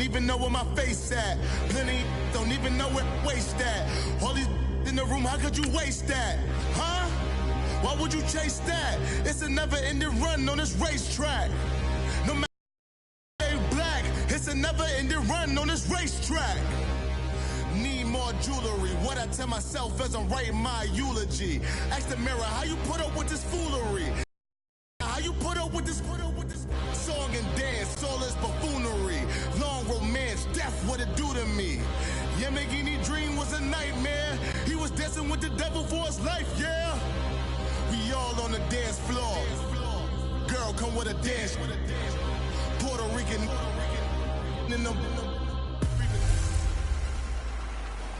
don't even know where my face at. Plenty don't even know where waste at. All these in the room, how could you waste that? Huh? Why would you chase that? It's a never-ending run on this racetrack. No matter they black, it's a never-ending run on this racetrack. Need more jewelry. What I tell myself as I'm writing my eulogy. Ask the mirror, how you put up with this foolery? How you put up with this song and dance, all this buffoonery. Long romance, death, what it do to me? Yamagini dream was a nightmare. He was dancing with the devil for his life, yeah. We all on the dance floor. Girl, come with a dance. Puerto Rican in the...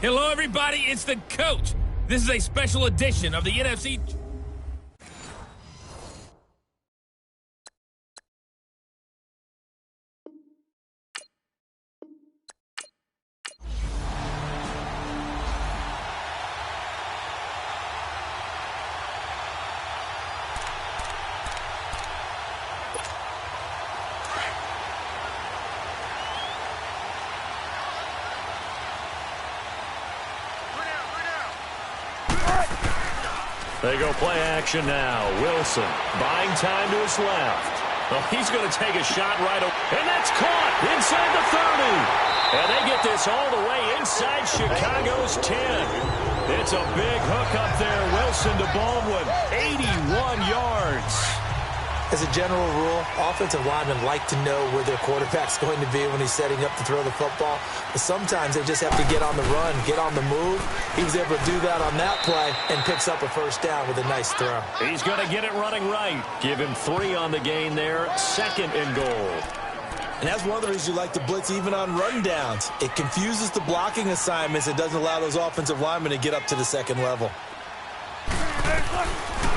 Hello, everybody. It's the coach. This is a special edition of the NFC... They go play action now. Wilson buying time to his left. Well, he's going to take a shot right away. And that's caught inside the 30. And they get this all the way inside Chicago's 10. It's a big hook up there. Wilson to Baldwin. 81 yards. As a general rule, offensive linemen like to know where their quarterback's going to be when he's setting up to throw the football. But sometimes they just have to get on the run, get on the move. He was able to do that on that play and picks up a first down with a nice throw. He's going to get it running right. Give him 3 on the gain there. 2nd and goal. And that's one of the reasons you like to blitz even on run downs. It confuses the blocking assignments. It doesn't allow those offensive linemen to get up to the second level.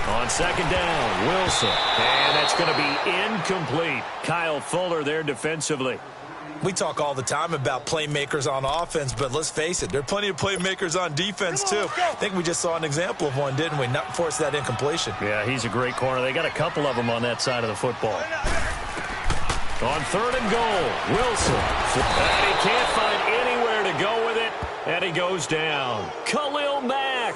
On 2nd down, Wilson. And that's going to be incomplete. Kyle Fuller there defensively. We talk all the time about playmakers on offense, but let's face it, there are plenty of playmakers on defense, too. I think we just saw an example of one, didn't we? Not force that incompletion. Yeah, he's a great corner. They got a couple of them on that side of the football. On 3rd and goal, Wilson. And he can't find anywhere to go with it, and he goes down. Khalil Mack.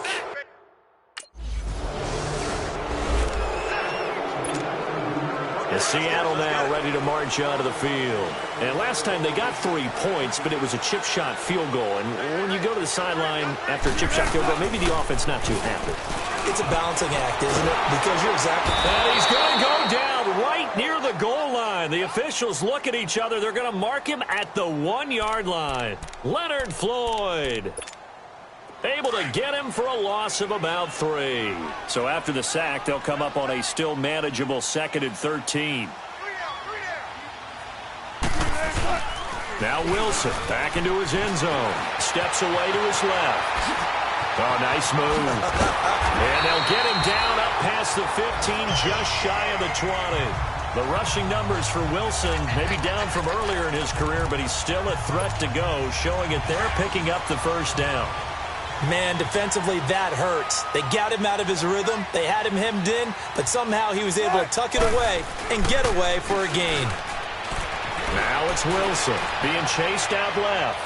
Seattle now ready to march onto the field. And last time they got 3 points, but it was a chip shot field goal. And when you go to the sideline after a chip shot field goal, maybe the offense not too happy. It's a balancing act, isn't it? Because you're exactly... And he's going to go down right near the goal line. The officials look at each other. They're going to mark him at the 1-yard line. Leonard Floyd able to get him for a loss of about 3. So after the sack, they'll come up on a still manageable 2nd and 13. Now Wilson back into his end zone. Steps away to his left. Oh, nice move. And they'll get him down up past the 15, just shy of the 20. The rushing numbers for Wilson maybe down from earlier in his career, but he's still a threat to go, showing it there, picking up the first down. Man, defensively, that hurts. They got him out of his rhythm. They had him hemmed in, but somehow he was able to tuck it away and get away for a gain. Now it's Wilson being chased out left.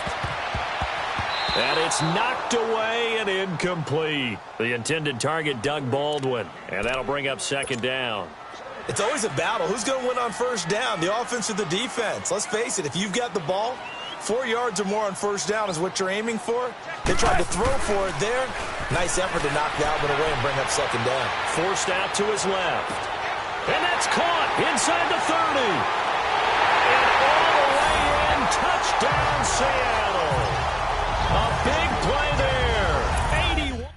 And it's knocked away and incomplete. The intended target, Doug Baldwin. And that'll bring up 2nd down. It's always a battle. Who's going to win on first down, the offense or the defense? Let's face it, if you've got the ball, 4 yards or more on first down is what you're aiming for. They tried to throw for it there. Nice effort to knock that one away and bring up 2nd down. Forced out to his left. And that's caught inside the 30. And all the way in, touchdown Seattle. A big play there. 81.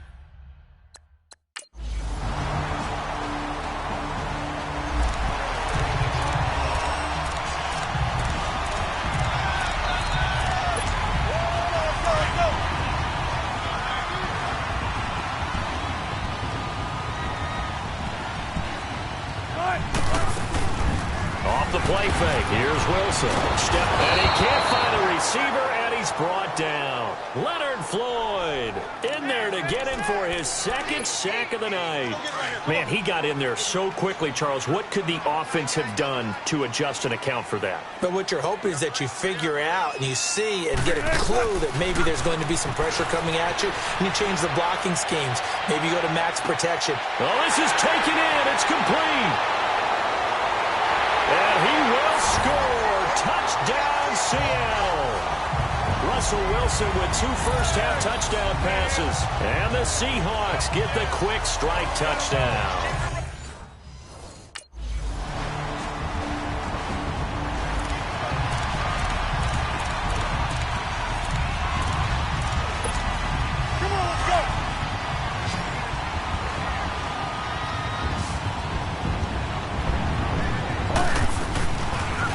Off the play fake. Here's Wilson. Step, and he can't find a receiver, and he's brought down. Leonard Floyd in there to get him for his second sack of the night. Man, he got in there so quickly, Charles. What could the offense have done to adjust and account for that? But what you're hoping is that you figure out and you see and get a clue that maybe there's going to be some pressure coming at you, and you change the blocking schemes. Maybe you go to max protection. Oh, this is taken in. It's complete. And he will score. Touchdown, Seattle. Russell Wilson with 2 first-half touchdown passes. And the Seahawks get the quick strike touchdown.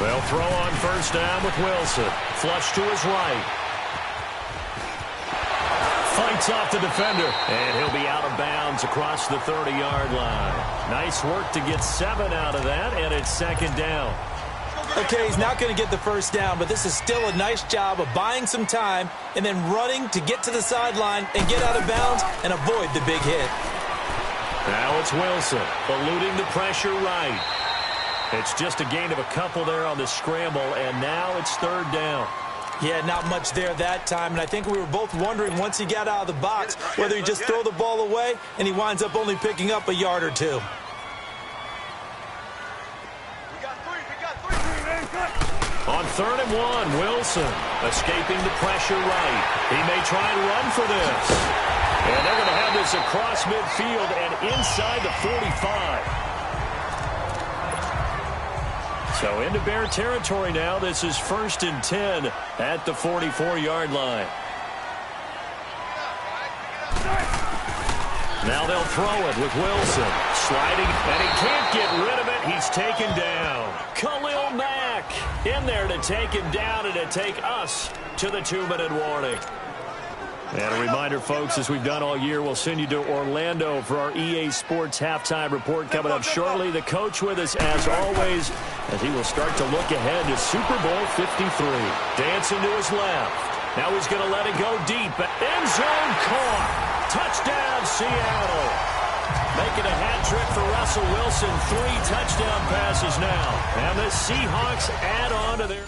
They'll throw on first down with Wilson. Flush to his right. Fights off the defender. And he'll be out of bounds across the 30-yard line. Nice work to get 7 out of that, and it's second down. Okay, he's not going to get the first down, but this is still a nice job of buying some time and then running to get to the sideline and get out of bounds and avoid the big hit. Now it's Wilson, eluding the pressure right. It's just a gain of a couple there on the scramble, and now it's third down. Yeah, not much there that time, and I think we were both wondering once he got out of the box whether he just throw the ball away and he winds up only picking up a yard or 2. On 3rd and 1, Wilson escaping the pressure right. He may try and run for this. And they're going to have this across midfield and inside the 45. So into Bear territory now. This is 1st and 10 at the 44-yard line. Now they'll throw it with Wilson. Sliding, and he can't get rid of it. He's taken down. Khalil Mack in there to take him down and to take us to the 2-minute warning. And a reminder, folks, as we've done all year, we'll send you to Orlando for our EA Sports halftime report coming up shortly. The coach with us, as always, as he will start to look ahead to Super Bowl 53. Dancing to his left. Now he's going to let it go deep. End zone caught. Touchdown, Seattle. Making a hat trick for Russell Wilson. 3 touchdown passes now. And the Seahawks add on to their...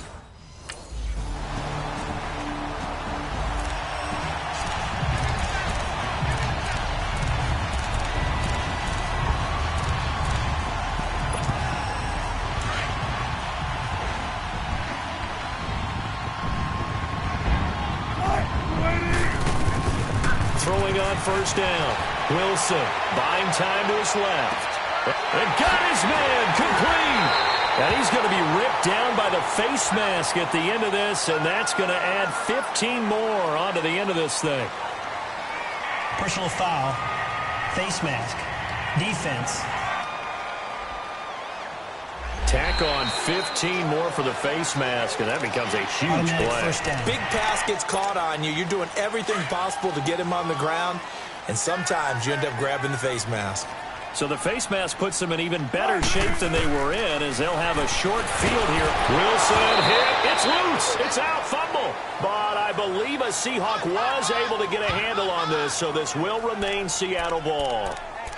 Throwing on first down. Wilson buying time to his left. And got his man complete. And he's going to be ripped down by the face mask at the end of this, and that's going to add 15 more onto the end of this thing. Personal foul, face mask, defense. Tack on 15 more for the face mask, and that becomes a huge play. Big pass gets caught on you. You're doing everything possible to get him on the ground, and sometimes you end up grabbing the face mask. So the face mask puts them in even better shape than they were in, as they'll have a short field here. Wilson hit. It's loose. It's out. Fumble. But I believe a Seahawk was able to get a handle on this, so this will remain Seattle ball.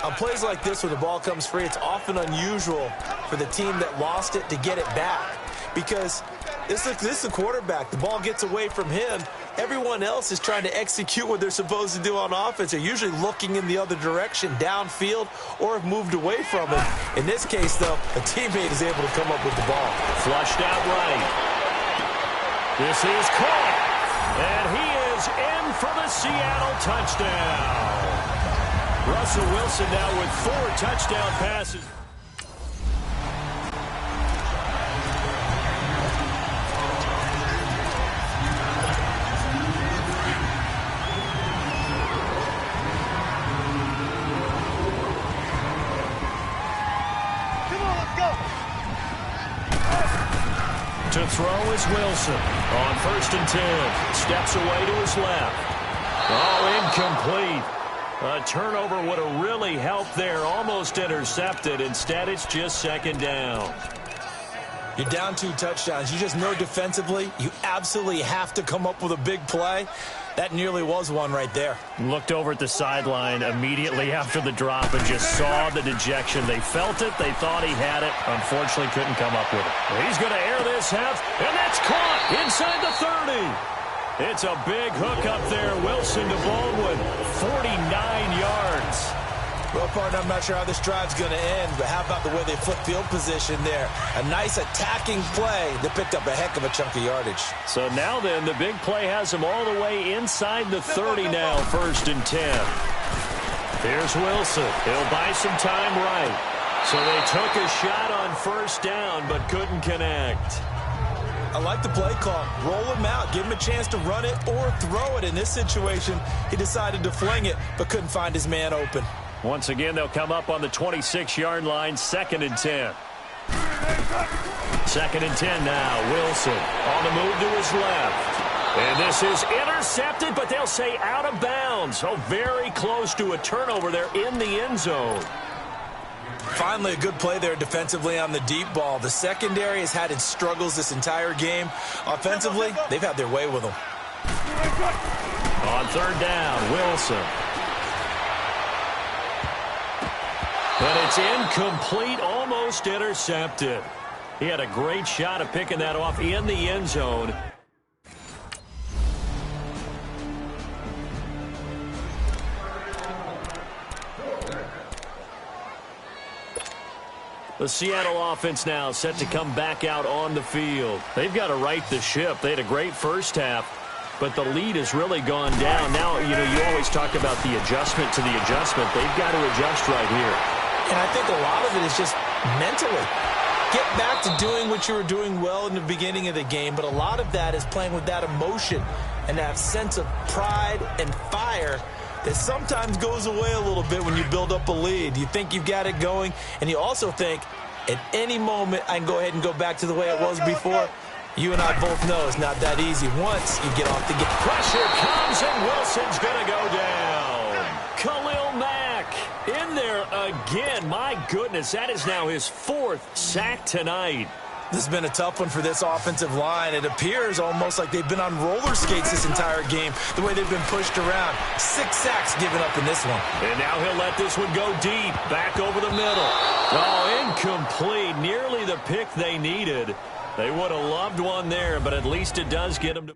On plays like this where the ball comes free, it's often unusual for the team that lost it to get it back. Because this is the quarterback. The ball gets away from him. Everyone else is trying to execute what they're supposed to do on offense. They're usually looking in the other direction, downfield, or have moved away from it. In this case, though, a teammate is able to come up with the ball. Flushed out right. This is caught. And he is in for the Seattle touchdown. Russell Wilson now with 4 touchdown passes. To throw is Wilson on 1st and 10. Steps away to his left. Oh, incomplete. A turnover would have really helped there. Almost intercepted. Instead, it's just second down. You're down 2 touchdowns. You just know defensively you absolutely have to come up with a big play. That nearly was one right there. Looked over at the sideline immediately after the drop and just saw the dejection. They felt it. They thought he had it. Unfortunately, couldn't come up with it. He's going to air this half, and that's caught inside the 30. It's a big hook up there. Wilson to Baldwin, 49 yards. Well, partner, I'm not sure how this drive's going to end, but how about the way they flip field position there? A nice attacking play that picked up a heck of a chunk of yardage. So now then, the big play has him all the way inside the 30 now, 1st and 10. Here's Wilson. He'll buy some time right. So they took a shot on 1st down, but couldn't connect. I like the play call. Roll him out. Give him a chance to run it or throw it. In this situation, he decided to fling it, but couldn't find his man open. Once again, they'll come up on the 26-yard line, 2nd and 10. 2nd and 10 now. Wilson on the move to his left. And this is intercepted, but they'll say out of bounds. So very close to a turnover there in the end zone. Finally, a good play there defensively on the deep ball. The secondary has had its struggles this entire game. Offensively, they've had their way with them. On 3rd down, Wilson. But it's incomplete, almost intercepted. He had a great shot at picking that off in the end zone. The Seattle offense now set to come back out on the field. They've got to right the ship. They had a great first half, but the lead has really gone down. Now, you always talk about the adjustment to the adjustment. They've got to adjust right here. And I think a lot of it is just mentally. Get back to doing what you were doing well in the beginning of the game, but a lot of that is playing with that emotion and that sense of pride and fire that sometimes goes away a little bit when you build up a lead. You think you've got it going, and you also think at any moment I can go ahead and go back to the way it was before. You and I both know it's not that easy once you get off the game. Pressure comes, and Wilson's going to go down. Khalil Mack in there again. My goodness, that is now his 4th sack tonight. This has been a tough one for this offensive line. It appears almost like they've been on roller skates this entire game, the way they've been pushed around. 6 sacks given up in this one. And now he'll let this one go deep, back over the middle. Oh, incomplete. Nearly the pick they needed. They would have loved one there, but at least it does get them to...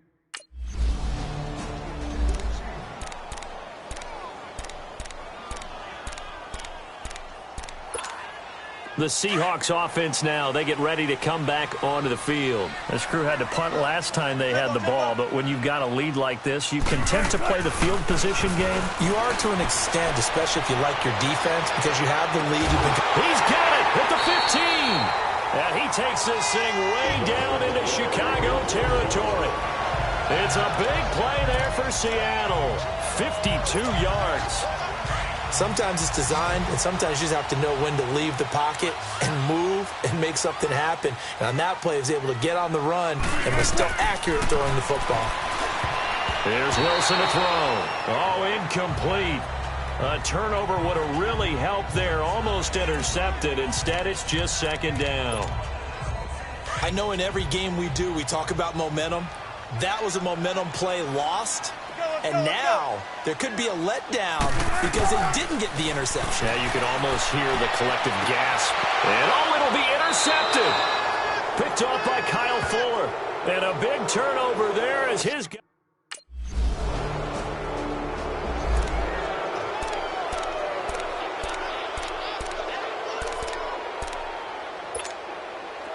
The Seahawks offense now, they get ready to come back onto the field. This crew had to punt last time they had the ball, but when you've got a lead like this, you content to play the field position game? You are to an extent, especially if you like your defense, because you have the lead. He's got it at the 15. And he takes this thing way down into Chicago territory. It's a big play there for Seattle. 52 yards. Sometimes it's designed, and sometimes you just have to know when to leave the pocket and move and make something happen. And on that play, he was able to get on the run and was still accurate throwing the football. Here's Wilson to throw. Oh, incomplete. A turnover would have really helped there. Almost intercepted. Instead, it's just 2nd down. I know in every game we do, we talk about momentum. That was a momentum play lost. And now there could be a letdown because they didn't get the interception. Yeah, you can almost hear the collective gasp. And oh, it'll be intercepted. Picked off by Kyle Fuller. And a big turnover there as his guy.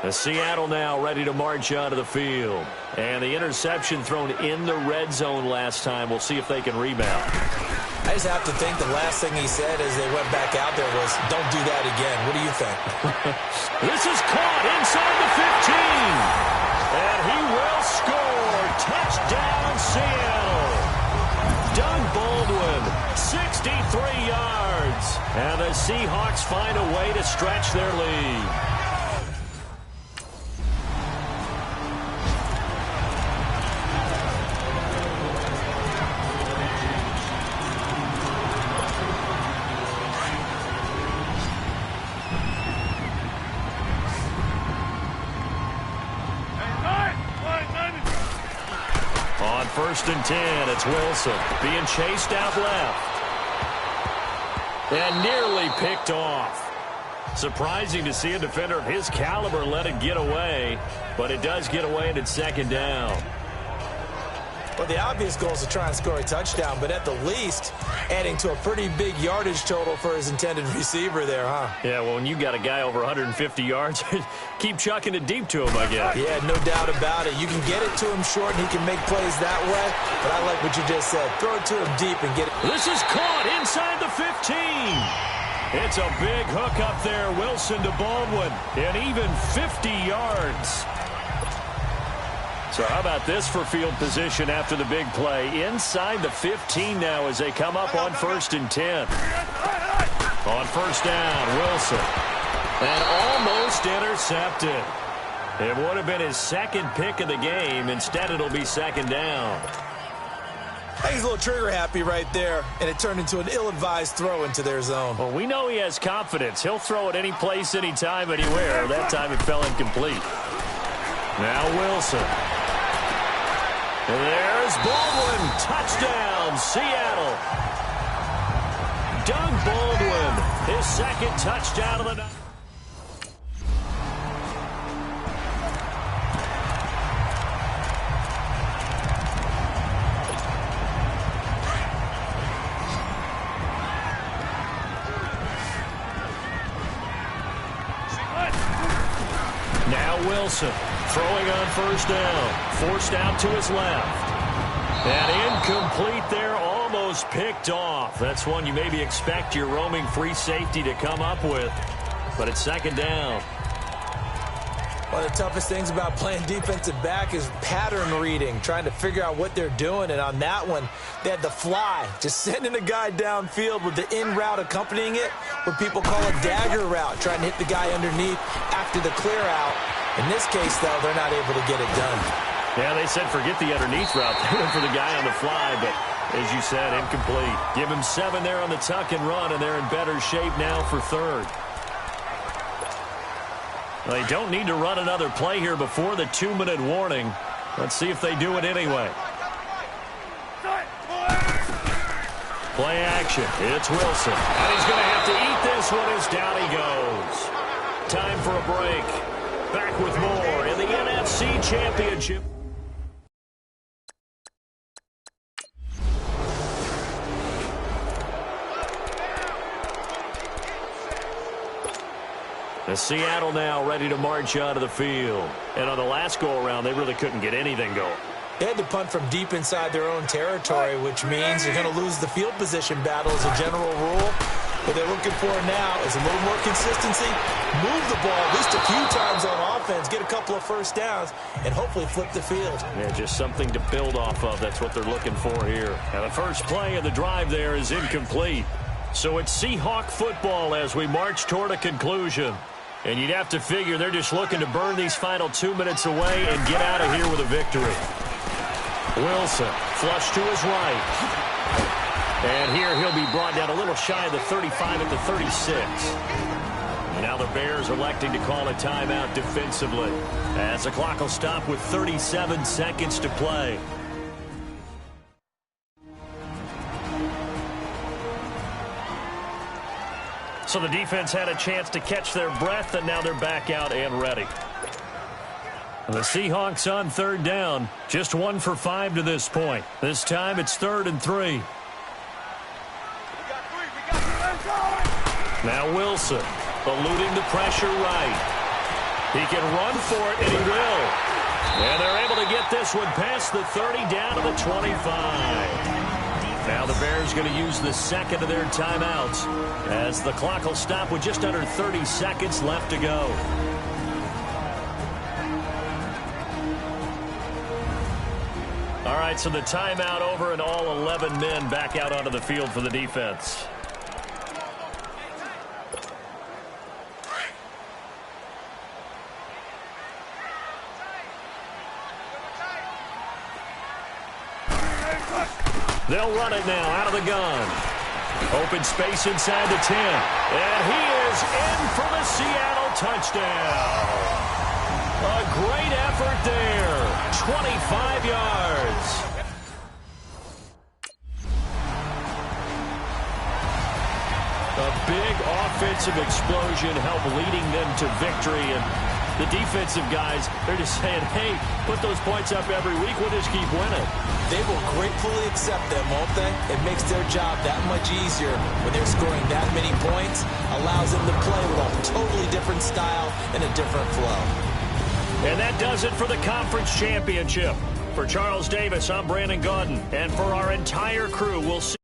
Seattle now ready to march out of the field. And the interception thrown in the red zone last time. We'll see if they can rebound. I just have to think the last thing he said as they went back out there was, don't do that again. What do you think? This is caught inside the 15. And he will score. Touchdown, Seattle. Doug Baldwin, 63 yards. And the Seahawks find a way to stretch their lead. On 1st and 10, it's Wilson being chased out left. And nearly picked off. Surprising to see a defender of his caliber let it get away, but it does get away and it's 2nd down. Well, the obvious goal is to try and score a touchdown, but at the least, adding to a pretty big yardage total for his intended receiver there, huh? Yeah, well, when you got a guy over 150 yards, keep chucking it deep to him, I guess. Yeah, no doubt about it. You can get it to him short, and he can make plays that way, but I like what you just said. Throw it to him deep and get it. This is caught inside the 15. It's a big hook up there, Wilson to Baldwin, and even 50 yards. So how about this for field position after the big play? Inside the 15 now as they come up on 1st and 10. On 1st down, Wilson. And almost intercepted. It would have been his 2nd pick of the game. Instead, it'll be 2nd down. He's a little trigger happy right there, and it turned into an ill-advised throw into their zone. Well, we know he has confidence. He'll throw it any place, anytime, anywhere. That time it fell incomplete. Now Wilson. And there's Baldwin. Touchdown, Seattle. Doug Baldwin, his 2nd touchdown of the night. Now Wilson throwing on 1st down. Forced out to his left. And incomplete there, almost picked off. That's one you maybe expect your roaming free safety to come up with. But it's 2nd down. One of the toughest things about playing defensive back is pattern reading, trying to figure out what they're doing. And on that one, they had the fly, just sending a guy downfield with the in route accompanying it, what people call a dagger route, trying to hit the guy underneath after the clear out. In this case, though, they're not able to get it done. Yeah, they said forget the underneath route. They went for the guy on the fly, but as you said, incomplete. Give him 7 there on the tuck and run, and they're in better shape now for 3rd. They don't need to run another play here before the 2-minute warning. Let's see if they do it anyway. Play action. It's Wilson. And he's going to have to eat this one as down he goes. Time for a break. Back with more in the NFC Championship. The Seattle now ready to march onto the field. And on the last go-around, they really couldn't get anything going. They had to punt from deep inside their own territory, which means you're going to lose the field position battle as a general rule. What they're looking for now is a little more consistency, move the ball at least a few times on offense, get a couple of 1st downs, and hopefully flip the field. Yeah, just something to build off of. That's what they're looking for here. Now, the first play of the drive there is incomplete. So it's Seahawk football as we march toward a conclusion. And you'd have to figure they're just looking to burn these final 2 minutes away and get out of here with a victory. Wilson, flush to his right. And here he'll be brought down a little shy of the 35 at the 36. And now the Bears electing to call a timeout defensively, as the clock will stop with 37 seconds to play. So the defense had a chance to catch their breath, and now they're back out and ready. The Seahawks on 3rd down, just 1 for 5 to this point. This time it's 3rd and 3. Now Wilson, eluding the pressure right. He can run for it, and he will. And they're able to get this one past the 30 down to the 25. Now the Bears going to use the 2nd of their timeouts as the clock will stop with just under 30 seconds left to go. All right, so the timeout over and all 11 men back out onto the field for the defense. They'll run it now out of the gun. Open space inside the 10. And he is in for the Seattle touchdown. A great effort there. 25 yards. offensive explosion help leading them to victory. And the defensive guys, they're just saying, hey, put those points up every week. We'll just keep winning. They will gratefully accept them, won't they? It makes their job that much easier when they're scoring that many points. Allows them to play with a totally different style and a different flow. And that does it for the conference championship. For Charles Davis, I'm Brandon Gaudin. And for our entire crew, we'll see